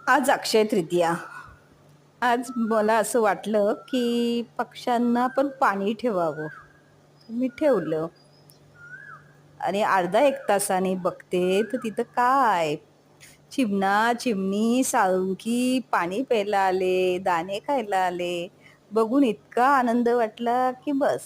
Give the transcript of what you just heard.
आज अक्षय तृतीया. आज मला असं वाटलं की पक्ष्यांना पण पाणी ठेवावं. मी ठेवलं आणि अर्धा एक तासाने बघते तर तिथं काय, चिमणा चिमणी साळुंकी पाणी प्यायला आले, दाणे खायला आले. बघून इतका आनंद वाटला की बस.